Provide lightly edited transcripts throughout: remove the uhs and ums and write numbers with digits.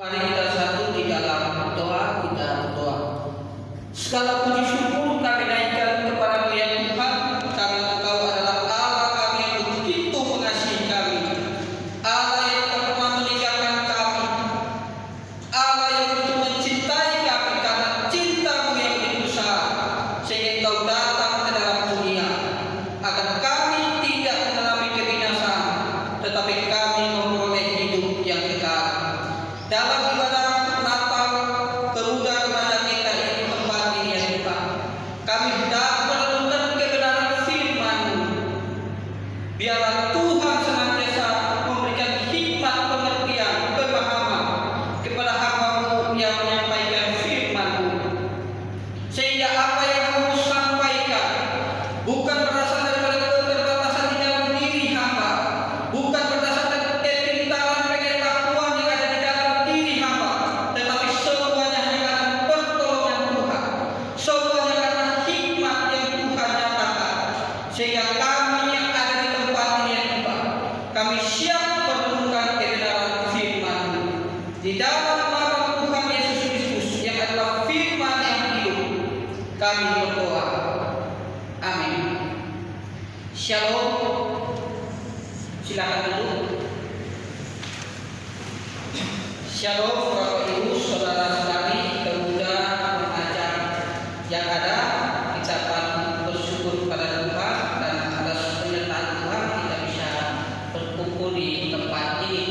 Mari kita satu di dalam doa, kita berdoa. Segala puji syukur kami naikkan kepada ya Tuhan, karena Engkau adalah Allah kami yang begitu mengasihi kami, Allah yang tak pernah meninggalkan kami, Allah yang begitu mencintai kami karena cinta-Mu yang begitu besar, sehingga Engkau datang ke dalam dunia agar kami tidak mengalami kebinasaan, tetapi kami memperoleh hidup yang kekal. Dalam ibadah Natal kemudah kepada kita ini tempat ini ya Tuhan, kami hendak merenungkan kebenaran firman-Mu. Biarlah Tuhan senantiasa memberikan hikmat, pengertian, pemahaman kepada hamba-Mu yang menyampaikan firman-Mu, sehingga apa yang Kamu sampaikan bukan berasal daripada keterbatasan di dalam diri hamba, bukan berdasarkan kepintaran pengetahuan yang ada di dalam diri hamba, tetapi semuanya hanya karena pertolongan Tuhan, semuanya karena hikmat yang Tuhan nyatakan, sehingga kami yang ada di tempat ini ya Tuhan, kami siap merenungkan kebenaran firman-Mu. Di dalam nama Tuhan Yesus Kristus yang adalah firman yang hidup, kami berdoa. Amin. Shalom. Silakan duduk. Shalom Bapak Ibu, saudara-saudari, pemuda, remaja yang ada. Kita akan bersyukur kepada Tuhan dan atas penyertaan Tuhan kita bisa berkumpul di tempat ini.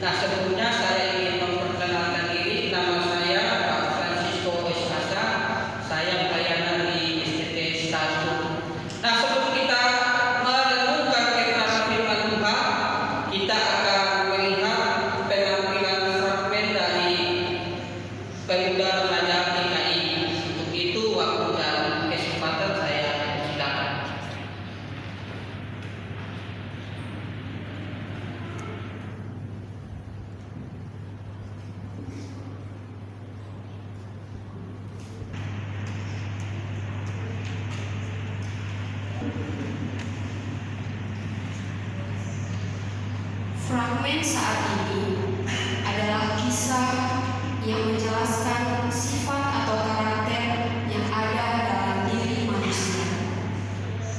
Nah, sebelumnya saya ingin memperkenalkan diri. Nama saya Pak Francisco Esasa. Saya pelayanan di STT 1. Nah, sebelum kita merenungkan kebenaran firman Tuhan, kita akan melihat penampilan fragmen dari pemuda remaja PKI. Untuk itu waktu dan kesempatan saya silakan. Fragmen saat ini adalah kisah yang menjelaskan sifat atau karakter yang ada dalam diri manusia.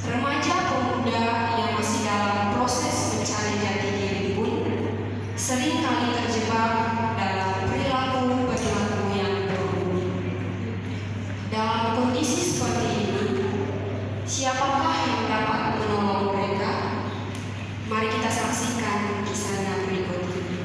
Remaja pemuda yang masih dalam proses mencari jati diri pun sering kali terjebak dalam perilaku yang buruk. Dalam kondisi seperti ini, siapakah yang dapat menolong mereka? Mari kita saksikan kisahnya berikut ini.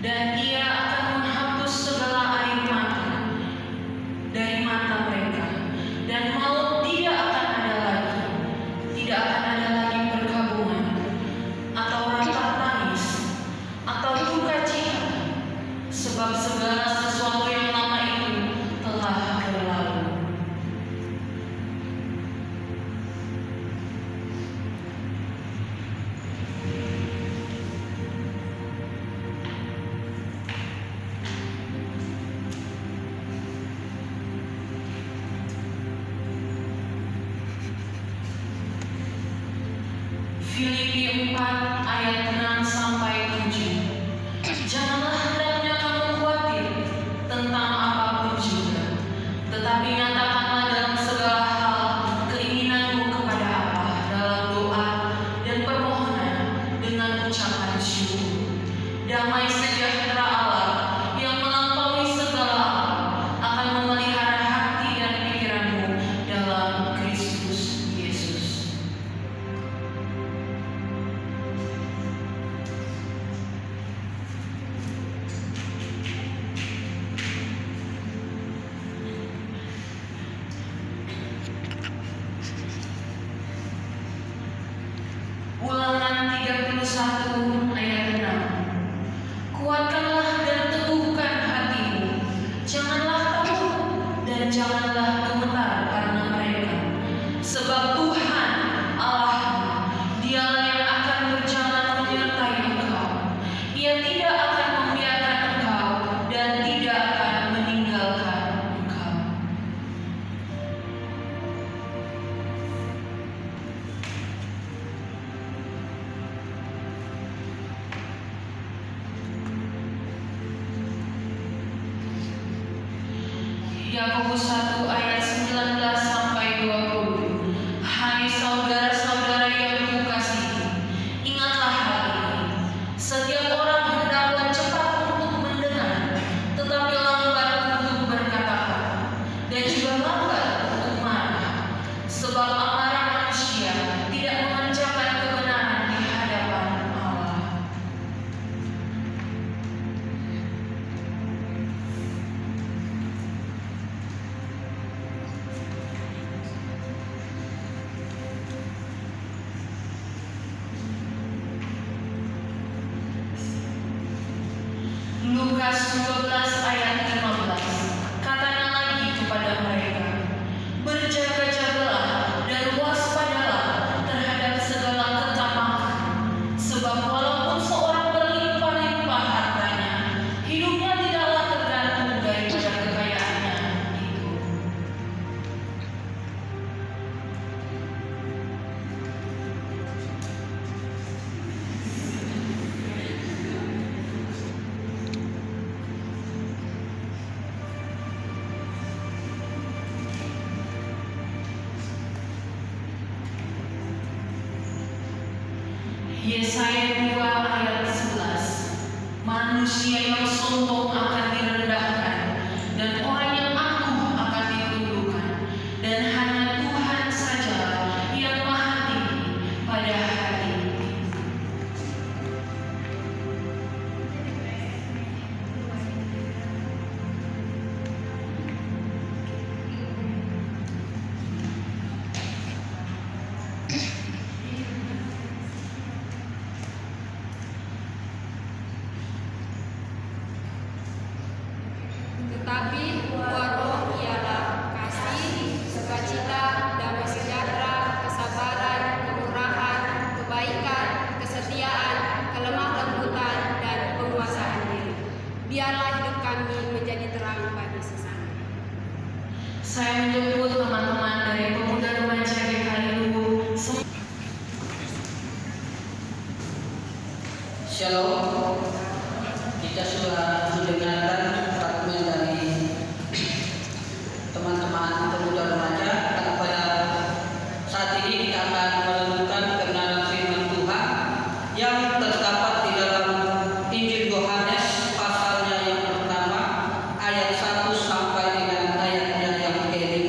dan Ia akan menghapus segala air mata dari mata mereka, dan maut tidak akan ada lagi. Tidak akan ada lagi perkabungan, atau ratap tangis, atau duka cita, sebab segala sesuatu yang lama itu telah berlalu. Filipi 4 ayat 6 sampai 7. Janganlah hendaknya kamu khawatir tentang apapun juga, tetapi nyatakanlah dalam segala hal keinginanmu kepada Allah dalam doa dan permohonan dengan ucapan syukur. Damai sejahtera Allah yang melampaui segala akal akan memelihara hati dan pikiranmu dalam Kristus Yesus. Ulangan 31 ayat 6. Kuatkanlah dan teguhkan hatimu, janganlah takut dan janganlah gemetar karena mereka, sebab Tuhan Allahmu, Dialah yang akan berjalan menyertai engkau. Ia tidak akan membiarkan engkau dan tidak akan meninggalkan engkau. Yakobus 1 ayat 19 sampai 20. Hai saudara-saudara yang kukasihi, ingatlah hal ini. Setiap orang hendaklah cepat untuk mendengar, tetapi lambat untuk berkata-kata, dan juga lambat untuk marah, sebab amarah manusia tidak mengerjakan kebenaran di hadapan Allah. Lukas 12 ayat 15. Katanya lagi kepada mereka, berjaga-jagalah dan waspadalah terhadap segala ketamakan, sebab walaupun seorang berlimpah-limpah hartanya, hidupnya tidaklah tergantung daripada kekayaannya itu. Yesaya 2 ayat 11. Manusia yang sombong akan direndahkan, dan orang yang angkuh akan ditundukkan, dan hanya Tuhan saja yang maha tinggi pada hari itu. Tetapi buah roh ialah kasih, sukacita, damai sejahtera, kesabaran, kemurahan, kebaikan, kesetiaan, kelemah lembutan, dan penguasaan diri. Biarlah hidup kami menjadi terang bagi sesama. Saya menjemput teman-teman dari Pemuda Remaja GKI Luwu. Shalom. Kita sudah mendengarkan fragmen dari teman-teman pemuda remaja. Pada saat ini kita akan merenungkan kebenaran firman Tuhan yang terdapat di dalam Injil Yohanes pasalnya yang pertama ayat 1 sampai dengan ayatnya yang ke-5.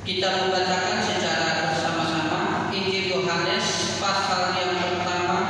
Kita membacakan secara bersama-sama Injil Yohanes pasal yang pertama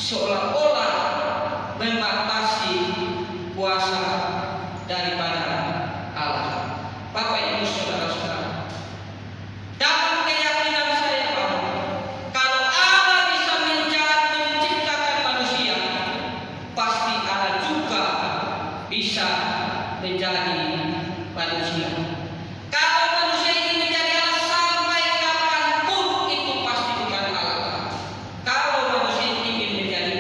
seolah-olah membatasi kuasa daripada Allah. Bapak Ibu saudara-saudara, dalam keyakinan saya bahwa kalau Allah bisa menciptakan manusia, pasti Allah juga bisa menjadi manusia. Kalau manusia ini menjadi Allah sampai kapanpun, itu pasti bukan Allah. Kalau manusia ingin menjadi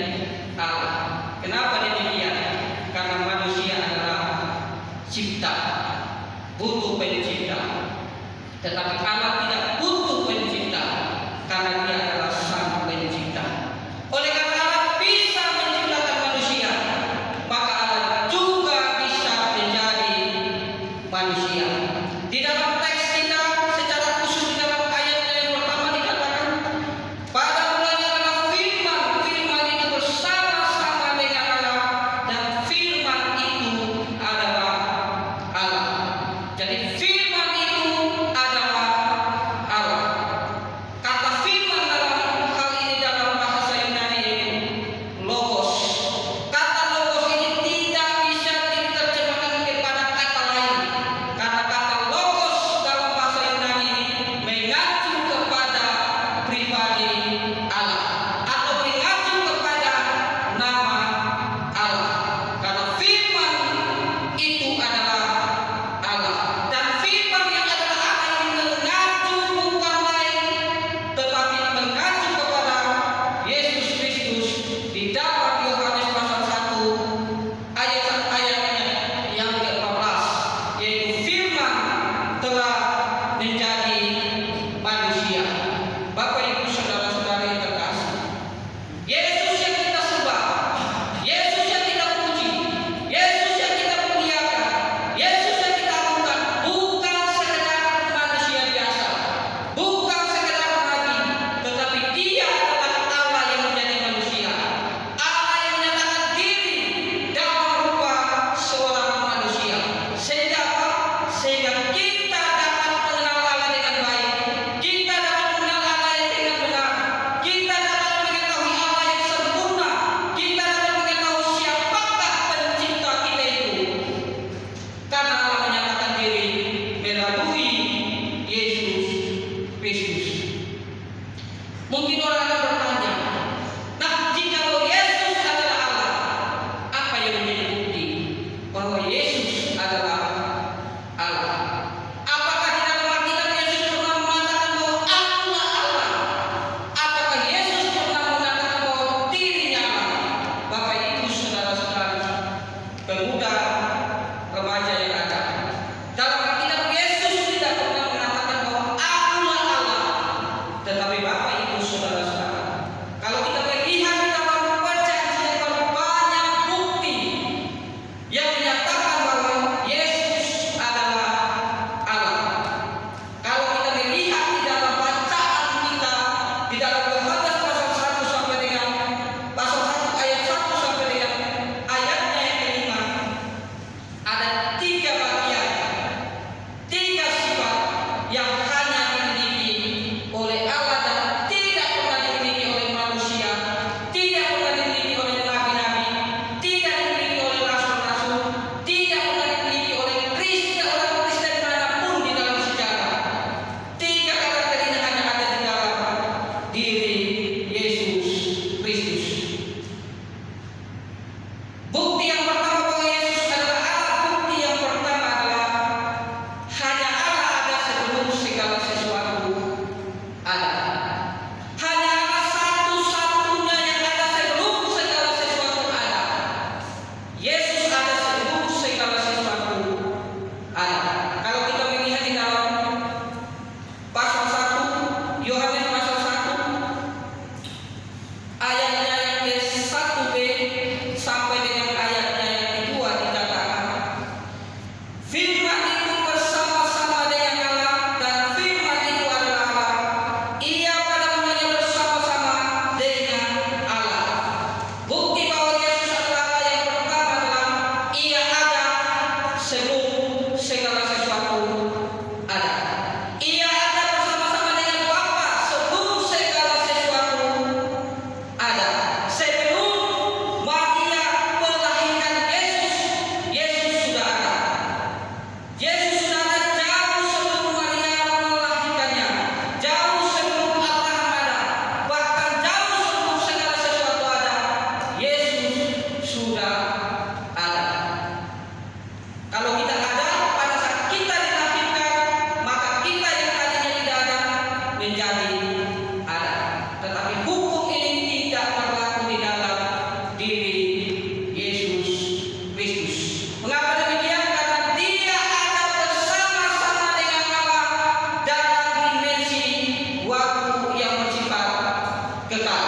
kekal.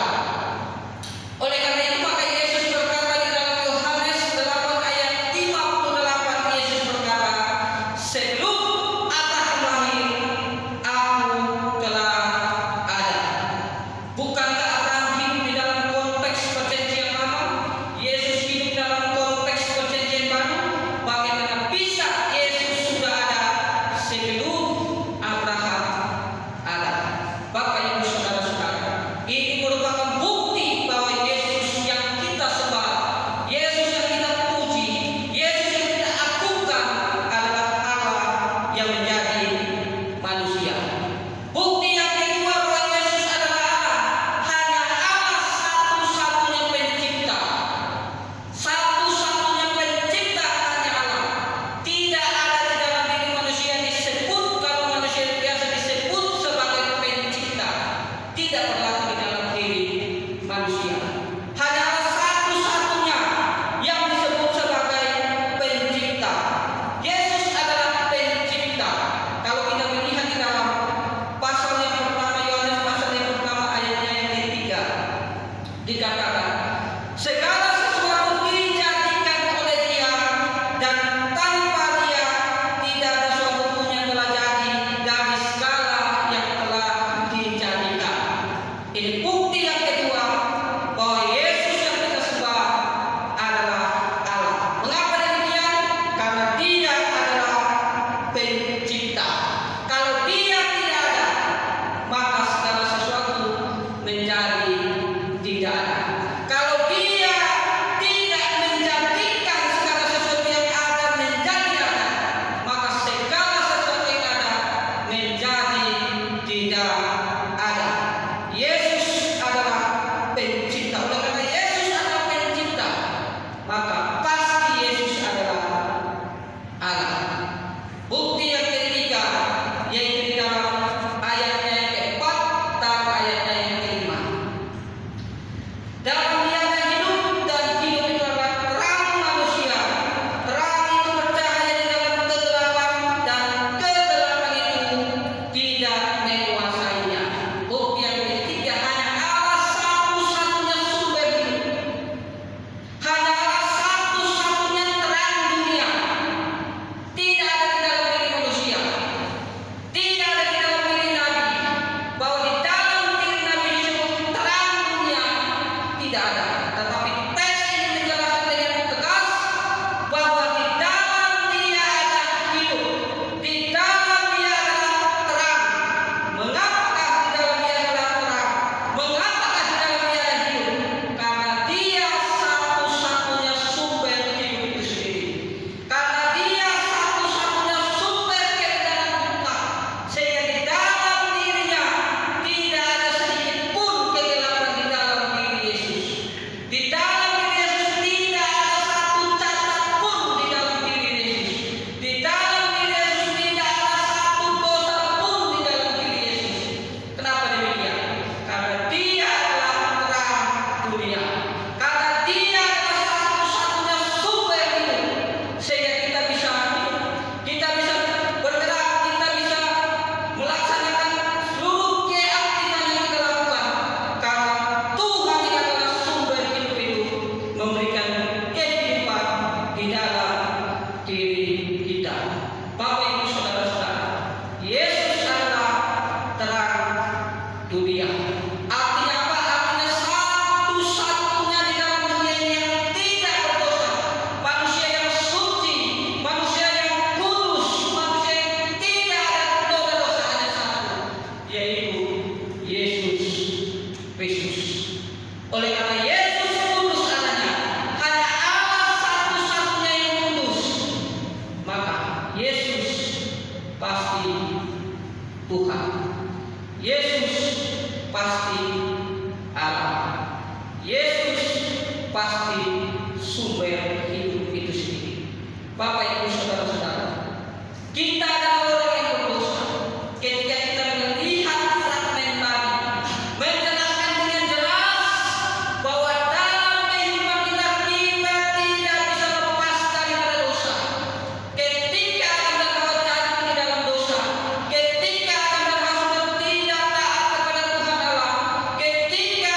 Oleh karena itu maka Yesus berkata di dalam Yohanes 8 ayat 58, Yesus berkata, sebelum Abraham lahir, Aku telah ada. Bukankah Abraham hidup di dalam konteks perjanjian lama? Yesus hidup dalam konteks perjanjian baru. Bagaimana bisa Yesus sudah ada sebelum Abraham ada? Bapak Ibu saudara-saudara, ini merupakan bukti bahwa Yesus yang kita sembah, Yesus yang kita puji, Yesus yang kita agungkan adalah Allah yang menjadi manusia. Bukti yang kedua bahwa Yesus adalah Allah, hanya Allah satu-satunya pencipta. Satu-satunya pencipta hanya Allah. Tidak ada di dalam diri manusia yang disebut, kalau manusia biasa disebut sebagai pencipta. Tidak berlaku di dalam diri manusia. Hanya Allah satu-satunya yang disebut sebagai pencipta. Yesus adalah pencipta. Kalau kita melihat di dalam pasal yang pertama, Yohanes pasal yang pertama ayatnya yang ketiga, dikatakan, segala sesuatu dijadikan oleh Dia, dan tanpa Dia tidak ada suatu pun yang telah jadi dari segala yang telah dijadikan. Ini bukti yang kedua bahwa Yesus yang kita sembah adalah Allah. Mengapa demikian? Karena Dia adalah pencipta. Kalau Dia tidak ada, maka segala sesuatu menjadi tidak ada. Kalau Dia tidak menjadikan segala sesuatu yang ada menjadi ada, maka segala sesuatu yang ada menjadi tidak ada. Yesus adalah pencipta. Oleh karena Yesus adalah pencipta, maka pasti Yesus adalah Allah. Bukti yang ketiga yaitu di dalam ayatnya yang keempat dan ayatnya yang kelima. Dalam Dia ada hidup, dan hidup itu adalah terang manusia. Terang itu bercahaya di dalam kegelapan, dan kegelapan itu tidak menguasainya. Bukti yang ketiga, hanya Allah satu-satunya sumber hidup. Hanya Allah satu-satunya terang dunia. Tidak ada di dalam diri manusia. Tidak ada di dalam diri Nabi. Bahwa di dalam diri Nabi disebut terang dunia, tidak ada. Tetapi teks ini menjelaskan dengan tegas bahwa di dalam Dia ada hidup. Di dalam Dia adalah terang. Mengapakah di dalam Dia adalah terang? Mengapakah di dalam Dia ada hidup? Karena Dia satu-satunya sumber hidup itu sendiri. Karena Dia satu-satunya sumber kebenaran kita. Sehingga di dalam dirinya tidak ada sedikit pun kegelapan di dalam diri Yesus. Di dalam diri Yesus tidak ada satu cacat pun di dalam diri Yesus. Di dalam diri Yesus tidak ada satu dosa pun di dalam diri Yesus. Kenapa demikian? Karena Dia adalah terang dunia. Karena Dia adalah satu-satunya sumber hidup. Sehingga kita bisa hidup, kita bisa bergerak, kita bisa melaksanakan seluruh keaktifan yang kita lakukan. Karena Tuhan yang adalah sumber hidup itu memberikan kehidupan di dalam diri kita. Bapak Ibu saudara-saudara, Yesus adalah terang dunia. Artinya apa? Artinya satu-satunya di dalam dunia ini yang tidak berdosa. Manusia yang suci, manusia yang kudus, manusia yang tidak ada dosa-dosa, hanya satu, yaitu Yesus Kristus. Oleh karena Yesus kudus adanya, hanya Allah satu-satunya yang kudus, maka Yesus pasti Tuhan. Yesus pasti Allah. Yesus pasti sumber hidup itu sendiri. Bapak Ibu saudara-saudara, kita adalah orang yang berdosa. Ketika kita melihat fragmen tadi, menjelaskan dengan jelas bahwa dalam kehidupan kita tidak bisa lepas daripada dosa. Ketika Anda berbuat jahat di dalam dosa, ketika Anda sudah tidak taat kepada Tuhan Allah, ketika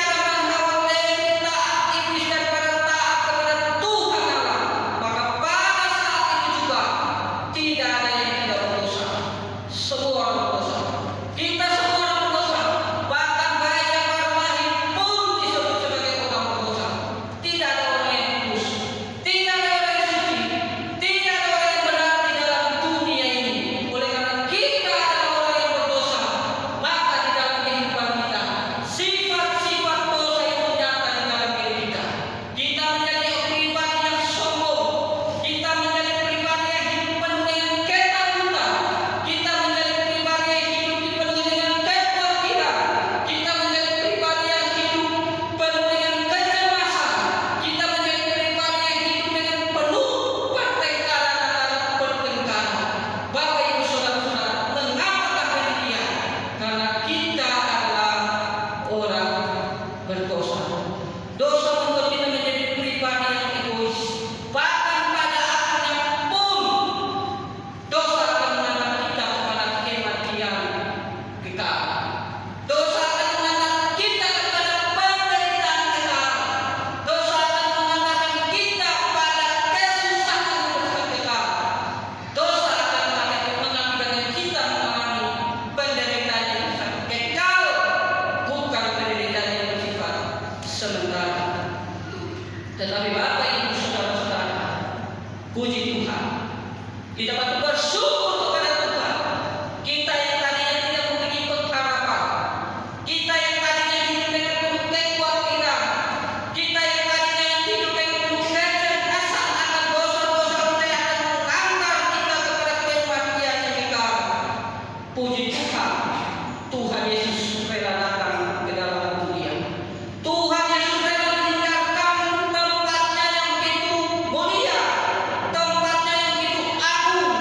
berdosa. Dosa membuat kita menjadi pribadi yang egois. Bahkan pada akhirnya pun dosa akan mengantar kita kepada kematian kekal. Dosa akan mengantar kita kepada penderitaan kekal. Dosa akan mengantarkan kita pada kesusahan yang kekal. Dosa akan mengantarkan kita mengalami penderitaan yang kekal, bukan penderitaan yang bersifat sementara. Tetapi Bapak Ibu saudara-saudara, puji Tuhan, kita patut bersyukur kepada Tuhan. Kita yang tadinya tidak memiliki pengharapan, kita yang tadinya hidup dengan penuh kekhawatiran, kita yang tadinya hidup dengan penuh kecemasan akan dosa-dosa yang akan mengantar kita kepada kematian yang kekal. Puji Tuhan, Tuhan Yesus rela datang ke dalam dunia. Tuhan Yesus rela meninggalkan tempatnya yang begitu mulia, tempatnya yang begitu agung,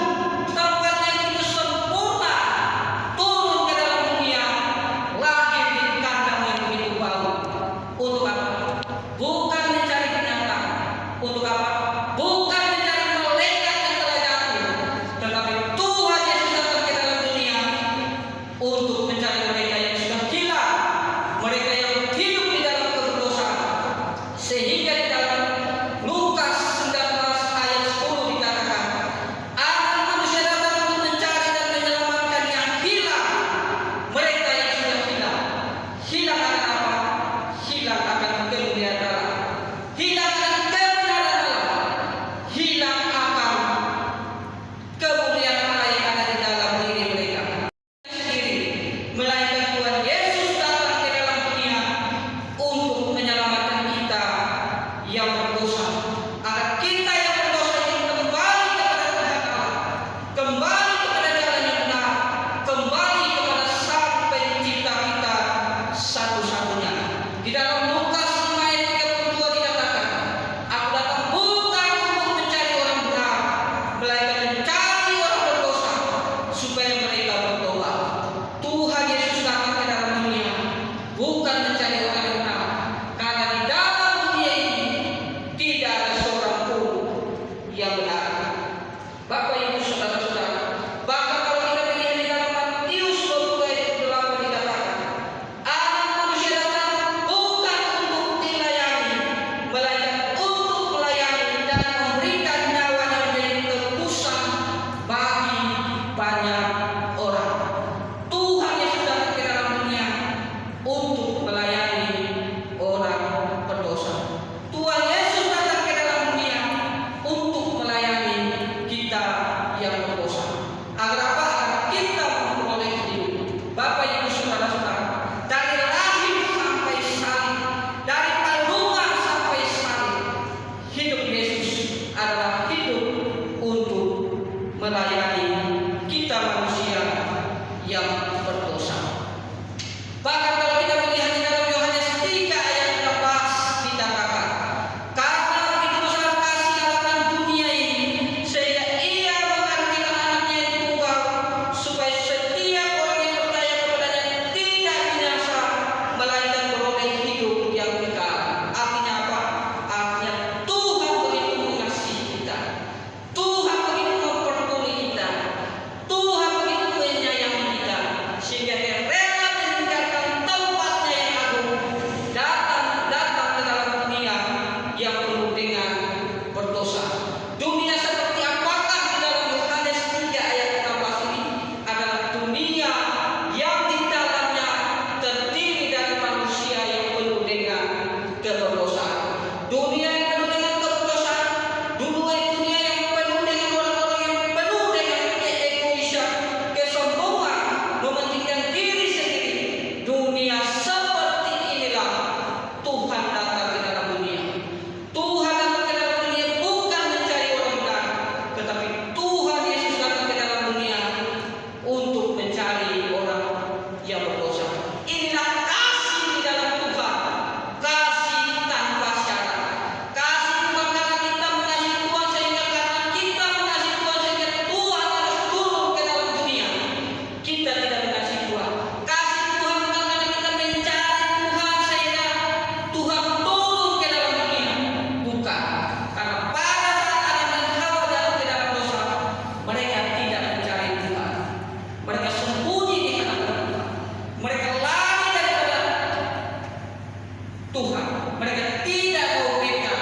mereka tidak mau dekat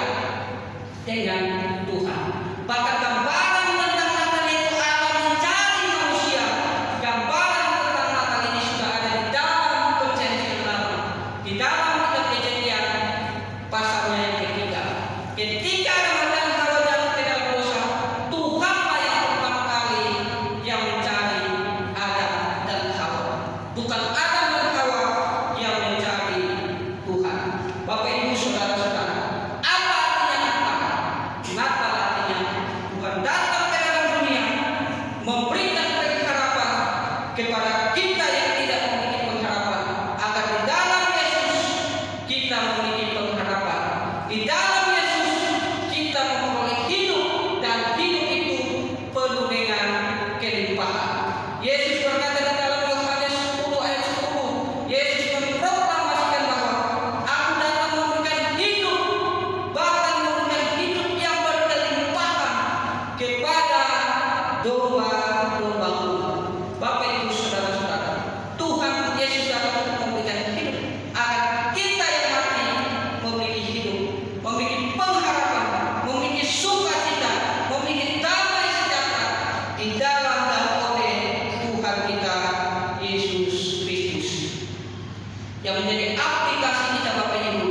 dengan Tuhan. Bahkan gambaran tentang Natal itu Allah mencari manusia. Gambaran tentang Natal ini sudah ada di dalam Perjanjian Lama, di dalam kitab Kejadian pasalnya yang ketiga. Ketika Adam dan Hawa jatuh ke dalam dosa, Tuhanlah yang pertama kali yang mencari Adam dan Hawa, bukan Adam dan Hawa yang mencari Tuhan. Bapak Ibu saudara-saudara, apa artinya Natal? Natal artinya bukan datang ke dalam dunia memberikan pengharapan kepada kita yang tidak memiliki pengharapan, agar di dalam Yesus kita memiliki pengharapan. Di dalam Yesus kita memperoleh hidup, dan hidup itu penuh dengan kelimpahan. Yesus berkata di dalam Yohanes 10 ayat 10, Yesus memproklamasikan bahwa Aku datang memberikan hidup, bahkan memberikan hidup yang berkelimpahan kepada domba-dombaku. Bapak Ibu saudara-saudara, Tuhan Yesus datang untuk memberikan hidup agar kita yang mati memiliki hidup, memiliki pengharapan, memiliki sukacita, memiliki damai sejahtera di dalam dan oleh Tuhan kita Yesus Kristus. Yang menjadi aplikasi kita Bapak Ibu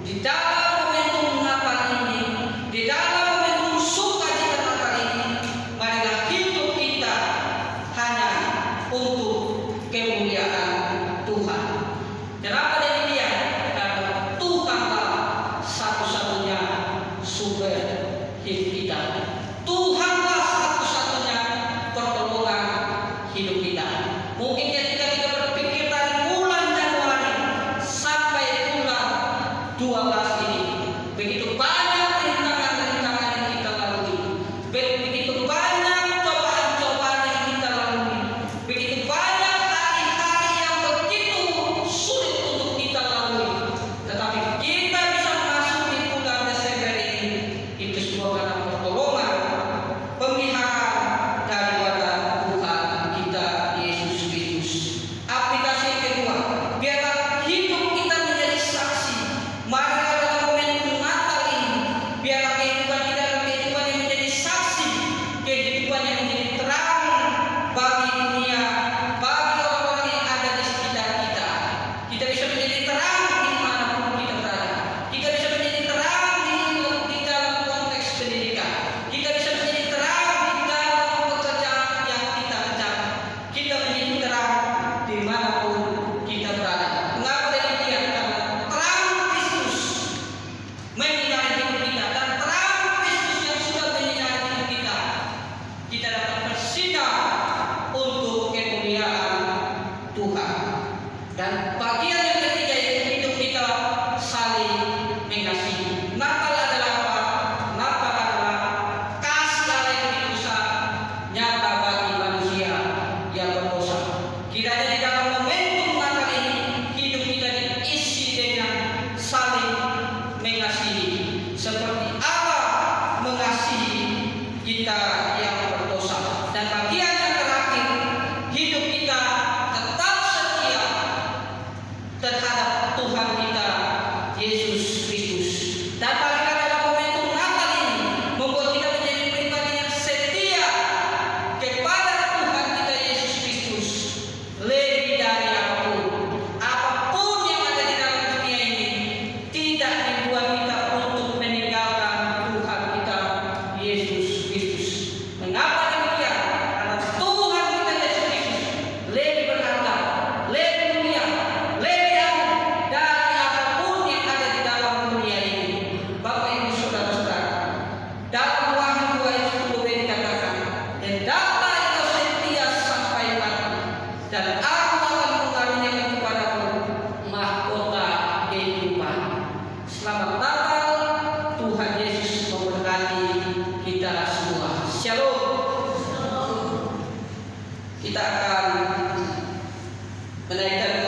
di dalam momentum Natal ini, di dalam momentum sukacita Natal ini, marilah hidup kita hanya untuk kemuliaan Tuhan. Kenapa demikian? Karena Tuhanlah satu-satunya sumber hidup kita. Tuhanlah satu-satunya pertolongan hidup kita. Mungkin ketika kita berpikir dari bulan Januari sampai bulan 12 ini, begitu banyak rintangan-rintangan yang kita lalui, begitu banyak cobaan-cobaan yang kita lalui, begitu banyak hari-hari yang begitu sulit untuk kita lalui. Tetapi kita bisa masuk di bulan Desember ini, itu semua karena pertolongan, pemeliharaan daripada Tuhan kita Yesus Kristus. Aplikasi yang kedua, biarlah hidup kita menjadi saksi. Mari dalam momentum Natal ini, biarlah kehidupan kita adalah kehidupan yang menjadi saksi, kehidupan yang menjadi terang bagi dunia, bagi orang-orang yang ada di sekitar kita. Kita bisa menjadi terang dimanapun kita berada. Kita bisa menjadi terang di dalam konteks pendidikan. Kita bisa menjadi terang di dalam pekerjaan yang kita kerjakan. Kita menjadi terang dimanapun kita berada. Mengapa demikian? Karena terang Kristus menyinari hidup kita, dan terang Kristus yang sudah menyinari hidup kita, kita dapat bersinar untuk kemuliaan Tuhan. Dan bagian yang ketiga yaitu hidup kita saling mengasihi. Natal adalah apa? Natal adalah kasih Allah yang begitu besar nyata bagi manusia yang berdosa. Kiranya di dalam momentum Natal ini hidup kita diisi dengan saling mengasihi, seperti Allah mengasihi kita yang berdosa. Dan bagian yang terakhir, hidup kita tetap setia terhadap Tuhan kita Yesus Kristus. Dan paling dalam momentum Natal ini membuat kita menjadi pribadi yang setia kepada Tuhan kita Yesus Kristus lebih dari apapun yang ada di dalam dunia ini, tidak dibuat kita untuk meninggalkan Tuhan kita Yesus Kristus. Mengapa demikian? Karena Tuhan kita Yesus Kristus lebih berharga, lebih mulia, lebih agung dari apapun yang ada di dalam dunia ini. Bapak Ibu saudara-saudara, dalam Wahyu 2 ayat 10b dikatakan, "Hendaklah engkau setia sampai mati, dan Aku akan mengaruniakan kepadamu mahkota kehidupan." Selamat Natal, Tuhan Yesus memberkati kita semua. Shalom. Kita akan menaikkan